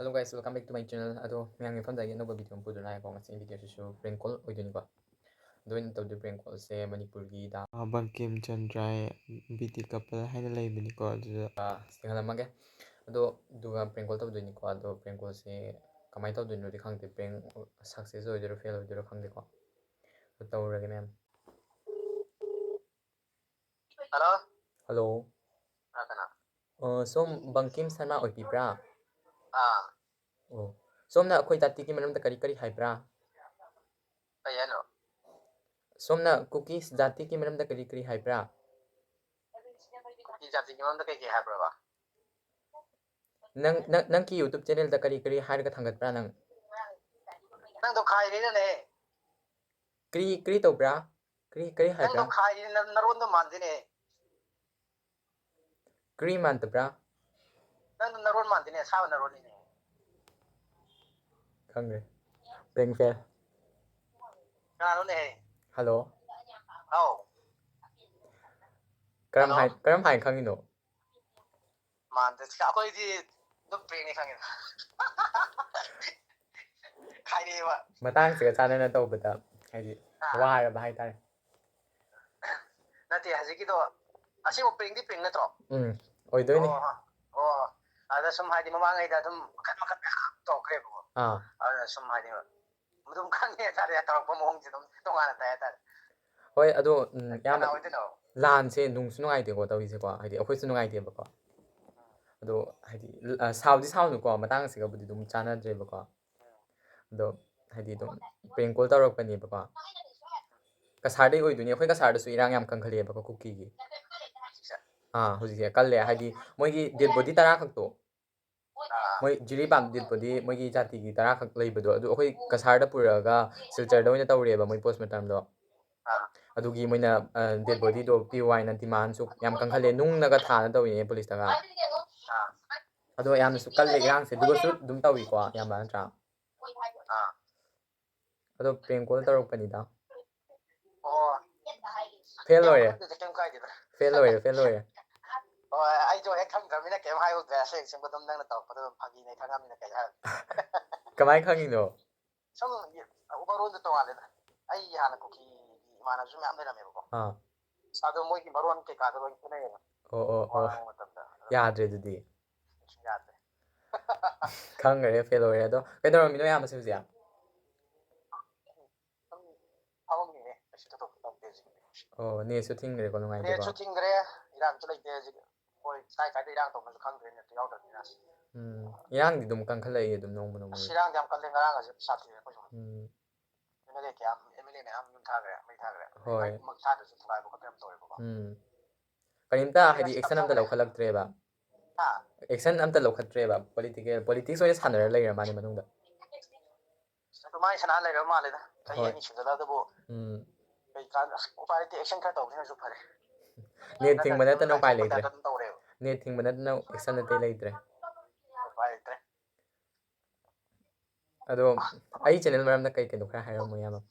Hello guys, welcome back to my channel. Mayang phone dagi no video pu dunai ko ngasi video su prank call oiduni ko. Doin to the prank call se Manipur gi da Bankim Chandrai beauty couple haina leibini ko adu singal amage. Duga prank call to doini ko prank call se kamai to doini ri khangte prank success oidero fail oidero khangde ko. Tawrage ma'am. Hello. Hello. Kana. Som Bankim Sarma oipibra. Ah. Oh. Somna akhoi tati ki manam da kari kari haibra. Ayano. Somna cookies jati ki manam da kari kari haibra. Cookie jati ki manam da kai kai haibra ba. Nang ki YouTube channel da kari kari hair ka thangat pra nang. Nang do khai ni ne. Kri to bra. Kri haibra. Nang do khai ni naron do man ne. Kri man to bra. Nang do naron man ne sa naron ni ne. Khang re. Prank fail. Kana ne. Hello. Oh. Karam hai khang ino. Man de ka koi di do prank ni khangin. Khai ni ba. Matang se chana na to bata. Haidi. Wa ra ba hai tare. Nati haji ki do asi mo prank di prank na tro. Oi doi ni. Oh. Ada sum hai di mamang ai da dum makat to kre ko. Ada sum hai di mudum khang ne tare ta ko mong ji dum tongana ta ta. Hoi yam lan se nung su ngai de ko tawi se ko haidi akhoi su ngai de ba ko. Haidi sao nu ko matang se ga budi dum chana dre ba ko. Haidi dum prank call tarok pani ba ko. Kasar oi duni akhoi kasar da su irang yam kangkhale ba ko cookie gi. Hoji se kalle haidi moi gi dead body tara khak to. Moi jiri pam dead body moi gi jati gi tara khak lei ba do akhoi kasar da puraga silchar da oina tawre ba moi postmortem do. Adugi moina dead body do PY na demand su yam kangkhale nung naga thana tawine police ta ga. Yam su kalle irang se dugo su dum tawi ko yam ba tra. Prank call tarok pani da. Fail loye. Fail loye. Ai jo hek khang gamina kem hai u ga se sem badam nang na taw padam phagi nei khangam na kai ha. Kamai khangi no. Som ubaron da tawale da. Ai hana ko ki mana su me na me ko. Sado moi ki baron ke ka do ki nei. Yadre dudi. Yadre. Khang re fail loye do. Kedoro mino yam se ya. Ne shooting re ko ngai de ba. Shooting re irang tu lai de ji. Oi sai kai de irang to ma khang de ne to yaw da ni nas. Irang di dum kangkhale dum nong mo. Sirang jam kan le ngarang ga sa ti ko. Ne le kya emile ne am yun tha ga mai tha ga. Hoi. Mak sa da su thai ko tem to ko. Karimta haidi action am ta lokhalak tre ba. Action am ta lokhat tre ba. Politics oi sanara lai ra mani manung da. To mai sana lai ra ma le da. Kai ni su da da bo. Kai kan upai ti action ka to ni su phare. Ne thing mana ta no pai lai tre. Ne thing mana na action te lai tre. Pai tre. Ai channel maram na kai ke no khara hairam mo yama.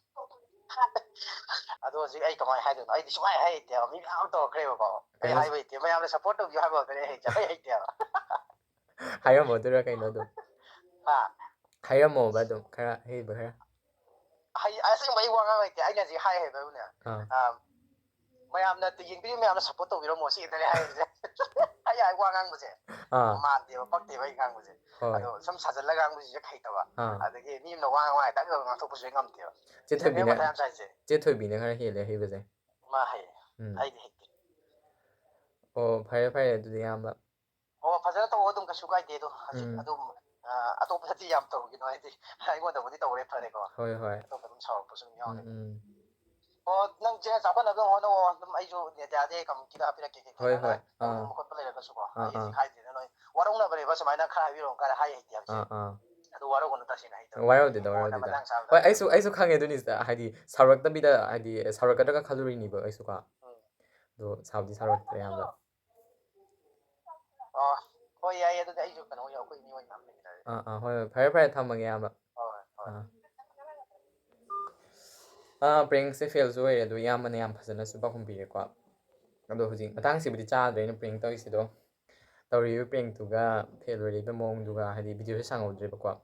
Ji ai kamai hai do ai di sumai hai te mi am to kre ba. Ai hai bai te mai am support to hai ba te hai cha hai te. Hairam mo dura kai no do. Hairam mo ba do khara hei ba khara. Hai asing bai wa ngai te ai na ji hai hai ba ne. Mai am na te yin bi mai am support to bi ro mo si te hai. Ai wa ngang ba se. Man te ba pak te bai ngang ba se. Sam sa jal la gang bu ji khai ta ba. Adagi mi na wa wa ta ga ngang to bu se ngam te. Che thoi bi ne khara he le hei ba se. Ma hai. Ai di hek. Phare du yam ba. Phajana to odum ka sukai de do. Adum atop thati yam to gi no ai di. Ai ngo da bu di to re phare ko. Hoi. To ka dum saw pu sum yaw ne. Nang je sa ba na go no dum ai jo ne da de kam ki da pira ke. Hoi. Dum ko pale ka su ko. Ai di khai de no. Warung na bare ba samai na khai bi ro ka hai hai ti. Waro ko ta sin hai to. Waro de da. Hoi aisu khange du ni haidi sarak da bi da haidi sarak ka da khaluri ni ba aisu ka. Do saudi sarak te yam ba. Hoi ai adu ai ju kana yo ko ni wai nam ne. Hoi phare thamage yam ba. Prank se fail zo re do yam na yam phasana su ba khum bi re ko. Hoji matang si budi cha dre na prank to isi do. ꯇꯧꯔꯤꯕ ꯄ꯭ꯔꯦꯡꯛꯇꯨꯒ fail ꯑꯣꯏꯔꯤꯕ ꯃꯑꯣꯡꯗꯨꯒ ꯍꯥꯏꯗꯤ ꯚꯤꯗꯤꯑꯣꯁꯦ ꯁꯥꯡꯍꯧꯗ꯭ꯔꯦꯕꯀꯣ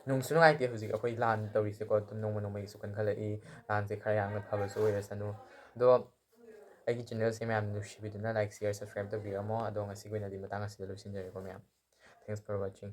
ꯅꯨꯡꯁꯨ ꯅꯨꯡꯉꯥꯏꯇꯦ ꯍꯧꯖꯤꯛ ꯑꯩꯈꯣꯏ ꯂꯥꯟ ꯇꯧꯔꯤꯁꯦꯀꯣ ꯑꯗꯨꯝ ꯅꯣꯡꯃ ꯅꯣꯡꯃꯒꯤꯁꯨ ꯀꯟꯈꯠꯂꯛꯏ ꯂꯥꯟꯁꯦ ꯈꯔ ꯌꯥꯝꯅ ꯐꯕꯁꯨ ꯑꯣꯏꯔꯁꯅꯨ ꯑꯗꯣ ꯑꯩꯒꯤ ꯆꯦꯅꯦꯜꯁꯦ ꯃꯌꯥꯝ ꯅꯨꯡꯁꯤꯕꯤꯗꯨꯅ ꯂꯥꯏꯛ ꯁꯤꯌꯔ ꯁꯕꯁꯀ꯭ꯔꯥꯏꯕ ꯇꯧꯕꯤꯔꯝꯃꯣ ꯑꯗꯣ ꯉꯁꯤꯒꯤ ꯑꯣꯏꯅꯗꯤ ꯃꯇꯥꯡ ꯑꯁꯤꯗ ꯂꯣꯏꯁꯤꯟꯖꯔꯦꯀꯣ ꯃꯌꯥꯝ ꯊꯦꯡꯛꯁ ꯐꯣꯔ ꯋꯥꯆꯤꯡ